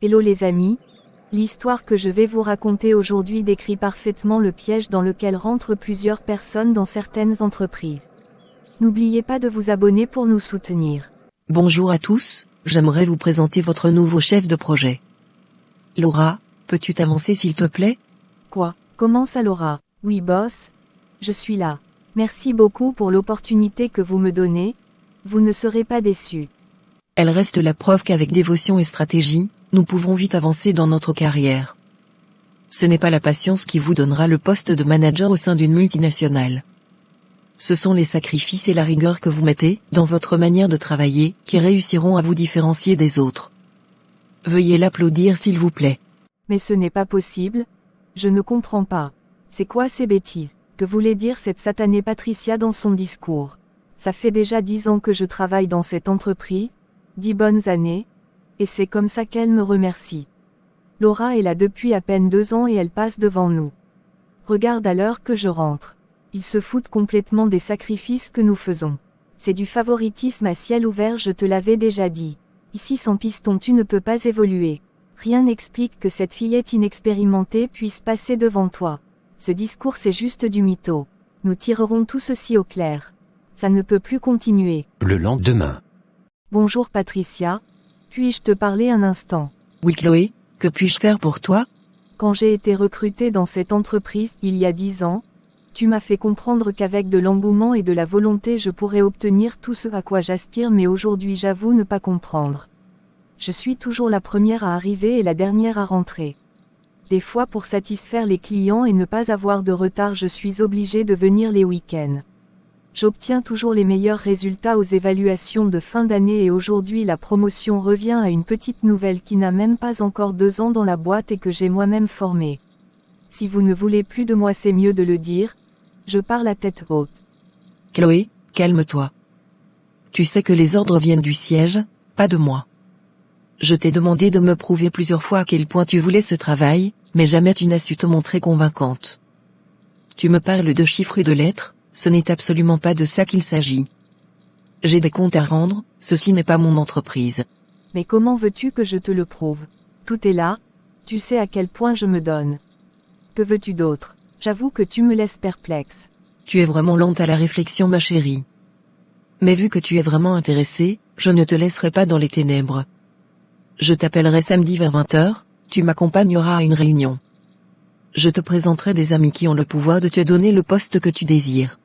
Hello les amis, l'histoire que je vais vous raconter aujourd'hui décrit parfaitement le piège dans lequel rentrent plusieurs personnes dans certaines entreprises. N'oubliez pas de vous abonner pour nous soutenir. Bonjour à tous, j'aimerais vous présenter votre nouveau chef de projet. Laura, peux-tu t'avancer s'il te plaît? Quoi? Comment ça Laura? Oui boss, je suis là. Merci beaucoup pour l'opportunité que vous me donnez, vous ne serez pas déçus. Elle reste la preuve qu'avec dévotion et stratégie, nous pouvons vite avancer dans notre carrière. Ce n'est pas la patience qui vous donnera le poste de manager au sein d'une multinationale. Ce sont les sacrifices et la rigueur que vous mettez dans votre manière de travailler qui réussiront à vous différencier des autres. Veuillez l'applaudir s'il vous plaît. Mais ce n'est pas possible, je ne comprends pas. C'est quoi ces bêtises? Que voulait dire cette satanée Patricia dans son discours? Ça fait déjà 10 ans que je travaille dans cette entreprise, 10 bonnes années, et c'est comme ça qu'elle me remercie. Laura est là depuis à peine 2 ans et elle passe devant nous. Regarde à l'heure que je rentre. Ils se foutent complètement des sacrifices que nous faisons. C'est du favoritisme à ciel ouvert, je te l'avais déjà dit. Ici sans piston tu ne peux pas évoluer. Rien n'explique que cette fillette inexpérimentée puisse passer devant toi. Ce discours c'est juste du mytho. Nous tirerons tout ceci au clair. Ça ne peut plus continuer. Le lendemain. Bonjour Patricia. Puis-je te parler un instant? Oui Chloé, que puis-je faire pour toi? Quand j'ai été recrutée dans cette entreprise il y a 10 ans, tu m'as fait comprendre qu'avec de l'engouement et de la volonté je pourrais obtenir tout ce à quoi j'aspire, mais aujourd'hui j'avoue ne pas comprendre. Je suis toujours la première à arriver et la dernière à rentrer. Des fois pour satisfaire les clients et ne pas avoir de retard je suis obligée de venir les week-ends. J'obtiens toujours les meilleurs résultats aux évaluations de fin d'année et aujourd'hui la promotion revient à une petite nouvelle qui n'a même pas encore 2 ans dans la boîte et que j'ai moi-même formée. Si vous ne voulez plus de moi c'est mieux de le dire, je parle à tête haute. Chloé, calme-toi. Tu sais que les ordres viennent du siège, pas de moi. Je t'ai demandé de me prouver plusieurs fois à quel point tu voulais ce travail, mais jamais tu n'as su te montrer convaincante. Tu me parles de chiffres et de lettres, ce n'est absolument pas de ça qu'il s'agit. J'ai des comptes à rendre, ceci n'est pas mon entreprise. Mais comment veux-tu que je te le prouve? Tout est là, tu sais à quel point je me donne. Que veux-tu d'autre? J'avoue que tu me laisses perplexe. Tu es vraiment lente à la réflexion ma chérie. Mais vu que tu es vraiment intéressée, je ne te laisserai pas dans les ténèbres. Je t'appellerai samedi vers 20h, tu m'accompagneras à une réunion. Je te présenterai des amis qui ont le pouvoir de te donner le poste que tu désires.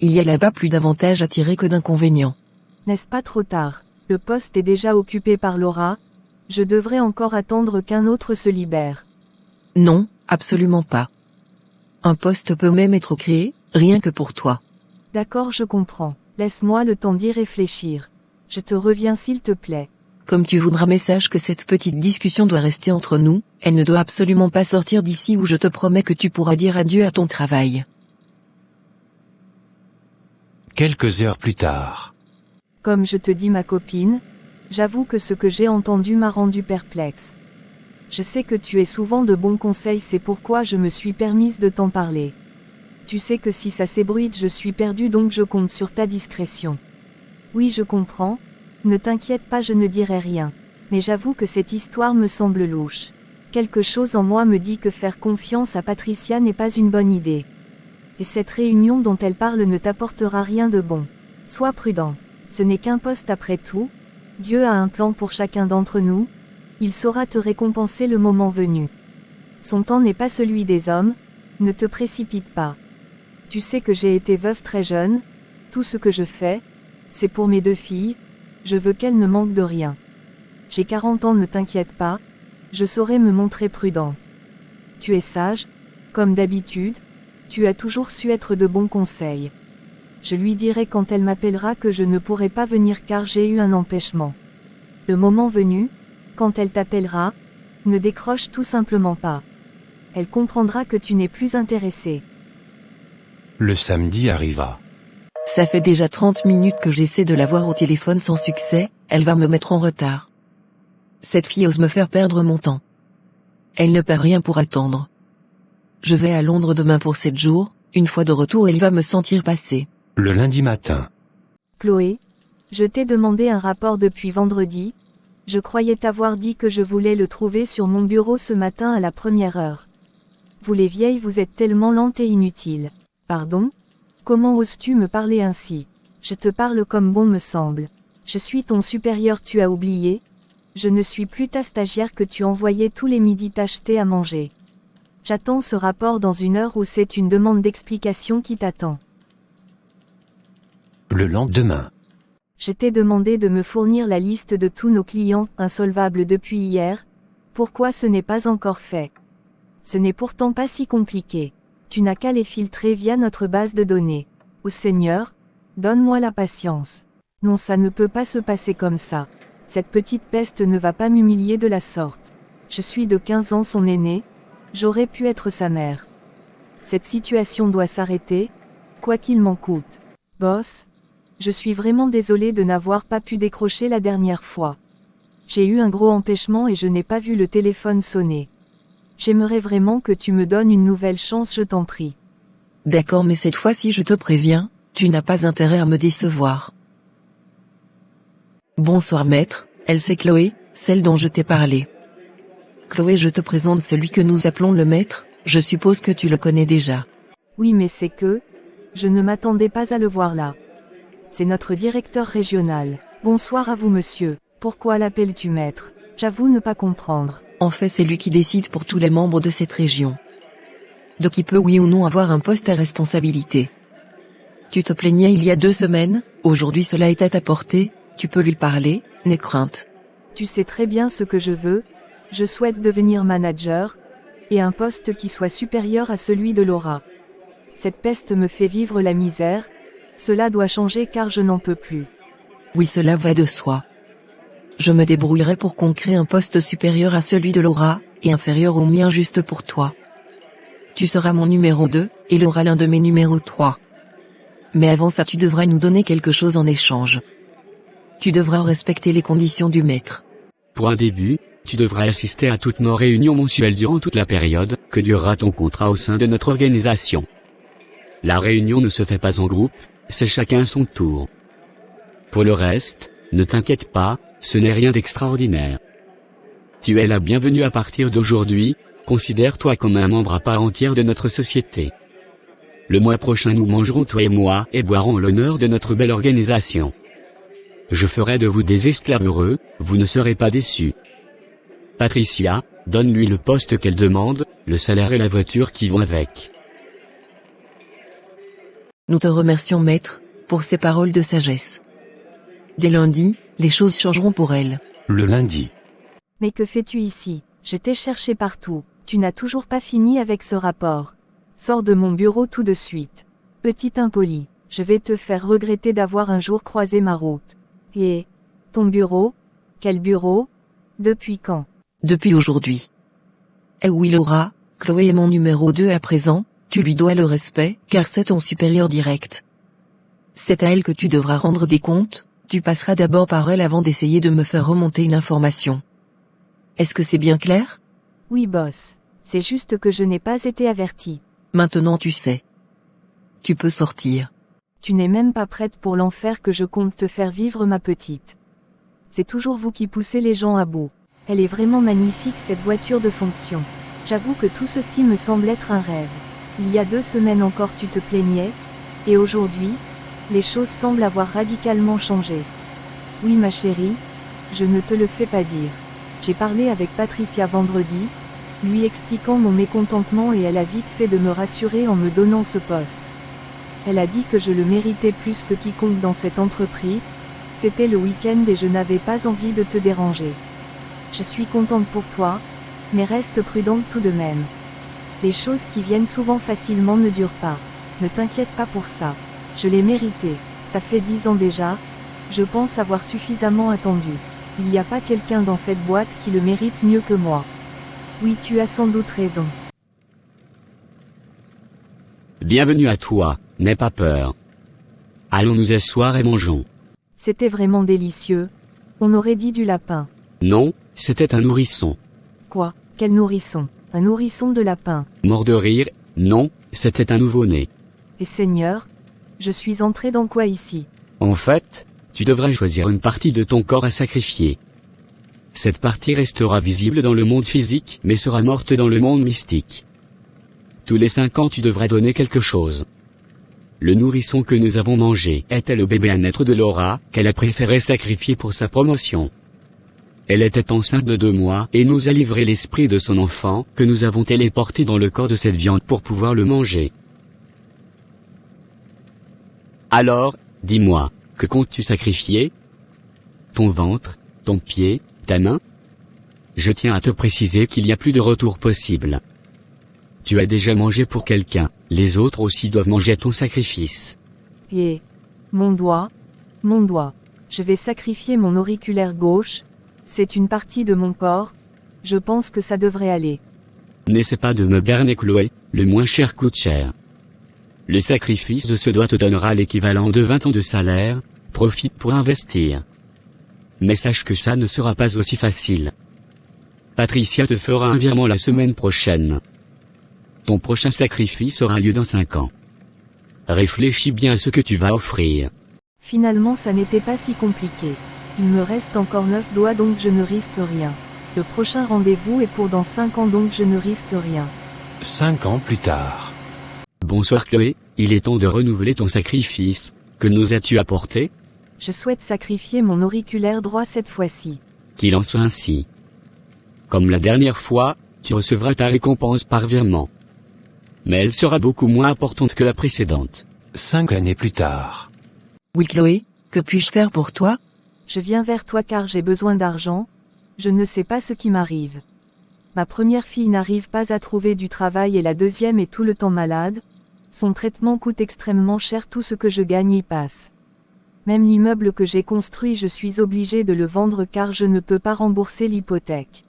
Il y a là-bas plus d'avantages à tirer que d'inconvénients. N'est-ce pas trop tard? Le poste est déjà occupé par Laura. Je devrais encore attendre qu'un autre se libère. Non, absolument pas. Un poste peut même être créé, rien que pour toi. D'accord, je comprends. Laisse-moi le temps d'y réfléchir. Je te reviens s'il te plaît. Comme tu voudras, mais sache que cette petite discussion doit rester entre nous, elle ne doit absolument pas sortir d'ici ou je te promets que tu pourras dire adieu à ton travail. Quelques heures plus tard. Comme je te dis ma copine, j'avoue que ce que j'ai entendu m'a rendu perplexe. Je sais que tu es souvent de bons conseils, c'est pourquoi je me suis permise de t'en parler. Tu sais que si ça s'ébruite je suis perdue, donc je compte sur ta discrétion. Oui je comprends, ne t'inquiète pas, je ne dirai rien. Mais j'avoue que cette histoire me semble louche. Quelque chose en moi me dit que faire confiance à Patricia n'est pas une bonne idée. Et cette réunion dont elle parle ne t'apportera rien de bon. Sois prudent. Ce n'est qu'un poste après tout. Dieu a un plan pour chacun d'entre nous. Il saura te récompenser le moment venu. Son temps n'est pas celui des hommes. Ne te précipite pas. Tu sais que j'ai été veuve très jeune. Tout ce que je fais, c'est pour mes 2 filles. Je veux qu'elles ne manquent de rien. J'ai 40 ans, ne t'inquiète pas. Je saurai me montrer prudente. Tu es sage, comme d'habitude. Tu as toujours su être de bons conseils. Je lui dirai quand elle m'appellera que je ne pourrai pas venir car j'ai eu un empêchement. Le moment venu, quand elle t'appellera, ne décroche tout simplement pas. Elle comprendra que tu n'es plus intéressé. Le samedi arriva. Ça fait déjà 30 minutes que j'essaie de la voir au téléphone sans succès, elle va me mettre en retard. Cette fille ose me faire perdre mon temps. Elle ne perd rien pour attendre. Je vais à Londres demain pour 7 jours, une fois de retour elle va me sentir passer. Le lundi matin. Chloé, je t'ai demandé un rapport depuis vendredi. Je croyais t'avoir dit que je voulais le trouver sur mon bureau ce matin à la première heure. Vous les vieilles, vous êtes tellement lentes et inutiles. Pardon? Comment oses-tu me parler ainsi? Je te parle comme bon me semble. Je suis ton supérieur, tu as oublié? Je ne suis plus ta stagiaire que tu envoyais tous les midis t'acheter à manger. J'attends ce rapport dans 1 heure ou c'est une demande d'explication qui t'attend. Le lendemain. Je t'ai demandé de me fournir la liste de tous nos clients insolvables depuis hier. Pourquoi ce n'est pas encore fait? Ce n'est pourtant pas si compliqué. Tu n'as qu'à les filtrer via notre base de données. Ô Seigneur, donne-moi la patience. Non, ça ne peut pas se passer comme ça. Cette petite peste ne va pas m'humilier de la sorte. Je suis de 15 ans son aîné. J'aurais pu être sa mère. Cette situation doit s'arrêter, quoi qu'il m'en coûte. Boss, je suis vraiment désolé de n'avoir pas pu décrocher la dernière fois. J'ai eu un gros empêchement et je n'ai pas vu le téléphone sonner. J'aimerais vraiment que tu me donnes une nouvelle chance, je t'en prie. D'accord, mais cette fois-ci je te préviens, tu n'as pas intérêt à me décevoir. Bonsoir maître, elle c'est Chloé, celle dont je t'ai parlé. Chloé, je te présente celui que nous appelons le maître, je suppose que tu le connais déjà. Oui, mais c'est que... je ne m'attendais pas à le voir là. C'est notre directeur régional. Bonsoir à vous monsieur. Pourquoi l'appelles-tu maître? J'avoue ne pas comprendre. En fait, c'est lui qui décide pour tous les membres de cette région. De qui peut oui ou non avoir un poste à responsabilité. Tu te plaignais il y a 2 semaines, aujourd'hui cela est à ta portée, tu peux lui parler, n'aie crainte. Tu sais très bien ce que je veux, je souhaite devenir manager, et un poste qui soit supérieur à celui de Laura. Cette peste me fait vivre la misère, cela doit changer car je n'en peux plus. Oui, cela va de soi. Je me débrouillerai pour qu'on crée un poste supérieur à celui de Laura, et inférieur au mien juste pour toi. Tu seras mon numéro 2, et Laura l'un de mes numéros 3. Mais avant ça tu devras nous donner quelque chose en échange. Tu devras respecter les conditions du maître. Pour un début, tu devras assister à toutes nos réunions mensuelles durant toute la période que durera ton contrat au sein de notre organisation. La réunion ne se fait pas en groupe, c'est chacun son tour. Pour le reste, ne t'inquiète pas, ce n'est rien d'extraordinaire. Tu es la bienvenue à partir d'aujourd'hui, considère-toi comme un membre à part entière de notre société. Le mois prochain nous mangerons toi et moi et boirons l'honneur de notre belle organisation. Je ferai de vous des esclaves heureux, vous ne serez pas déçus. Patricia, donne-lui le poste qu'elle demande, le salaire et la voiture qui vont avec. Nous te remercions maître, pour ces paroles de sagesse. Dès lundi, les choses changeront pour elle. Le lundi. Mais que fais-tu ici? Je t'ai cherché partout, tu n'as toujours pas fini avec ce rapport. Sors de mon bureau tout de suite. Petit impoli, je vais te faire regretter d'avoir un jour croisé ma route. Et ton bureau? Quel bureau? Depuis quand? Depuis aujourd'hui. Eh oui Laura, Chloé est mon numéro 2 à présent, tu lui dois le respect, car c'est ton supérieur direct. C'est à elle que tu devras rendre des comptes, tu passeras d'abord par elle avant d'essayer de me faire remonter une information. Est-ce que c'est bien clair? Oui boss, c'est juste que je n'ai pas été averti. Maintenant tu sais. Tu peux sortir. Tu n'es même pas prête pour l'enfer que je compte te faire vivre ma petite. C'est toujours vous qui poussez les gens à bout. Elle est vraiment magnifique cette voiture de fonction. J'avoue que tout ceci me semble être un rêve. Il y a 2 semaines encore tu te plaignais, et aujourd'hui, les choses semblent avoir radicalement changé. Oui ma chérie, je ne te le fais pas dire. J'ai parlé avec Patricia vendredi, lui expliquant mon mécontentement et elle a vite fait de me rassurer en me donnant ce poste. Elle a dit que je le méritais plus que quiconque dans cette entreprise, c'était le week-end et je n'avais pas envie de te déranger. Je suis contente pour toi, mais reste prudente tout de même. Les choses qui viennent souvent facilement ne durent pas. Ne t'inquiète pas pour ça. Je l'ai mérité. Ça fait 10 ans déjà. Je pense avoir suffisamment attendu. Il n'y a pas quelqu'un dans cette boîte qui le mérite mieux que moi. Oui, tu as sans doute raison. Bienvenue à toi, n'aie pas peur. Allons nous asseoir et mangeons. C'était vraiment délicieux. On aurait dit du lapin. Non, c'était un nourrisson. Quoi? Quel nourrisson? Un nourrisson de lapin. Mort de rire, non, c'était un nouveau-né. Et Seigneur, je suis entré dans quoi ici? En fait, tu devrais choisir une partie de ton corps à sacrifier. cette partie restera visible dans le monde physique mais sera morte dans le monde mystique. Tous les 5 ans tu devras donner quelque chose. Le nourrisson que nous avons mangé était le bébé à naître de Laura, qu'elle a préféré sacrifier pour sa promotion. Elle était enceinte de 2 mois et nous a livré l'esprit de son enfant, que nous avons téléporté dans le corps de cette viande pour pouvoir le manger. Alors, dis-moi, que comptes-tu sacrifier? Ton ventre, ton pied, ta main? Je tiens à te préciser qu'il n'y a plus de retour possible. Tu as déjà mangé pour quelqu'un, les autres aussi doivent manger ton sacrifice. Et mon doigt, je vais sacrifier mon auriculaire gauche, c'est une partie de mon corps, je pense que ça devrait aller. N'essaie pas de me berner Chloé, le moins cher coûte cher. Le sacrifice de ce doigt te donnera l'équivalent de 20 ans de salaire, profite pour investir. Mais sache que ça ne sera pas aussi facile. Patricia te fera un virement la semaine prochaine. Ton prochain sacrifice aura lieu dans 5 ans. Réfléchis bien à ce que tu vas offrir. Finalement ça n'était pas si compliqué. Il me reste encore 9 doigts donc je ne risque rien. Le prochain rendez-vous est pour dans 5 ans donc je ne risque rien. 5 ans plus tard. Bonsoir Chloé, il est temps de renouveler ton sacrifice. Que nous as-tu apporté? Je souhaite sacrifier mon auriculaire droit cette fois-ci. Qu'il en soit ainsi. Comme la dernière fois, tu recevras ta récompense par virement. Mais elle sera beaucoup moins importante que la précédente. 5 années plus tard. Oui Chloé, que puis-je faire pour toi? Je viens vers toi car j'ai besoin d'argent, je ne sais pas ce qui m'arrive. Ma première fille n'arrive pas à trouver du travail et la deuxième est tout le temps malade. Son traitement coûte extrêmement cher, tout ce que je gagne y passe. Même l'immeuble que j'ai construit je suis obligé de le vendre car je ne peux pas rembourser l'hypothèque.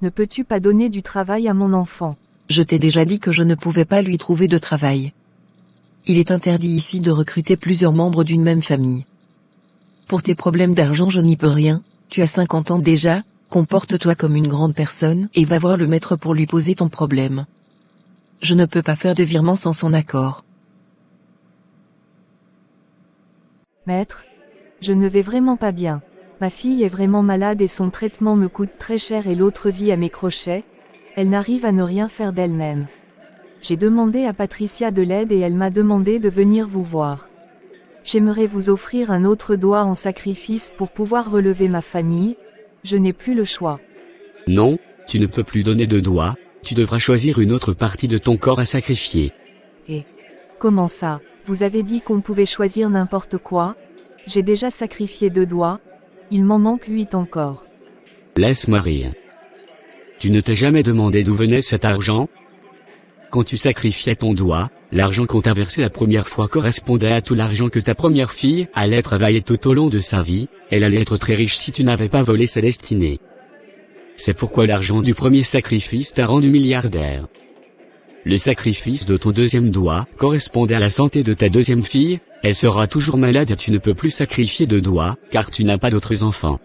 Ne peux-tu pas donner du travail à mon enfant? Je t'ai déjà dit que je ne pouvais pas lui trouver de travail. Il est interdit ici de recruter plusieurs membres d'une même famille. Pour tes problèmes d'argent je n'y peux rien, tu as 50 ans déjà, comporte-toi comme une grande personne et va voir le maître pour lui poser ton problème. Je ne peux pas faire de virement sans son accord. Maître, je ne vais vraiment pas bien. Ma fille est vraiment malade et son traitement me coûte très cher et l'autre vit à mes crochets, elle n'arrive à ne rien faire d'elle-même. J'ai demandé à Patricia de l'aide et elle m'a demandé de venir vous voir. J'aimerais vous offrir un autre doigt en sacrifice pour pouvoir relever ma famille, je n'ai plus le choix. Non, tu ne peux plus donner de doigts, tu devras choisir une autre partie de ton corps à sacrifier. Et comment ça? Vous avez dit qu'on pouvait choisir n'importe quoi? J'ai déjà sacrifié 2 doigts, il m'en manque 8 encore. Laisse-moi rire. Tu ne t'es jamais demandé d'où venait cet argent? Quand tu sacrifiais ton doigt, l'argent qu'on t'a versé la première fois correspondait à tout l'argent que ta première fille allait travailler tout au long de sa vie, elle allait être très riche si tu n'avais pas volé sa destinée. C'est pourquoi l'argent du premier sacrifice t'a rendu milliardaire. Le sacrifice de ton deuxième doigt correspondait à la santé de ta deuxième fille, elle sera toujours malade et tu ne peux plus sacrifier de doigts, car tu n'as pas d'autres enfants.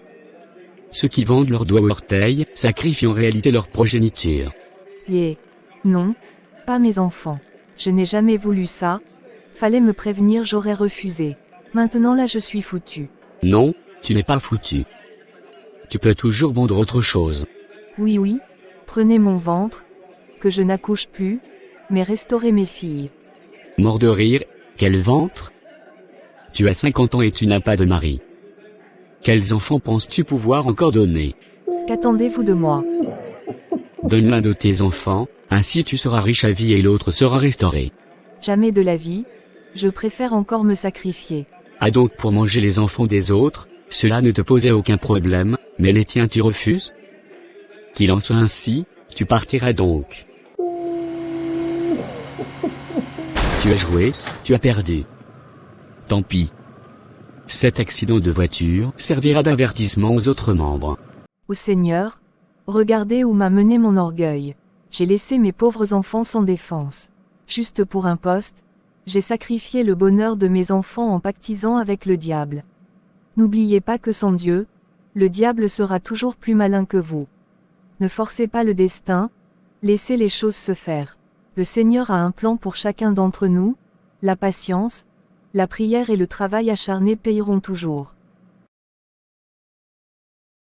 Ceux qui vendent leurs doigts ou orteils sacrifient en réalité leur progéniture. Et non, pas mes enfants. Je n'ai jamais voulu ça, fallait me prévenir, j'aurais refusé. Maintenant là je suis foutu. Non, tu n'es pas foutu. Tu peux toujours vendre autre chose. Oui, prenez mon ventre, que je n'accouche plus, mais restaurez mes filles. Mort de rire, quel ventre? Tu as 50 ans et tu n'as pas de mari. Quels enfants penses-tu pouvoir encore donner? Qu'attendez-vous de moi? Donne l'un de tes enfants, ainsi tu seras riche à vie et l'autre sera restauré. Jamais de la vie, je préfère encore me sacrifier. Ah donc pour manger les enfants des autres, cela ne te posait aucun problème, mais les tiens tu refuses? Qu'il en soit ainsi, tu partiras donc. Tu as joué, tu as perdu. Tant pis. Cet accident de voiture servira d'avertissement aux autres membres. Ô Seigneur, regardez où m'a mené mon orgueil. J'ai laissé mes pauvres enfants sans défense. Juste pour un poste, j'ai sacrifié le bonheur de mes enfants en pactisant avec le diable. N'oubliez pas que sans Dieu, le diable sera toujours plus malin que vous. Ne forcez pas le destin, laissez les choses se faire. Le Seigneur a un plan pour chacun d'entre nous, la patience, la prière et le travail acharné payeront toujours.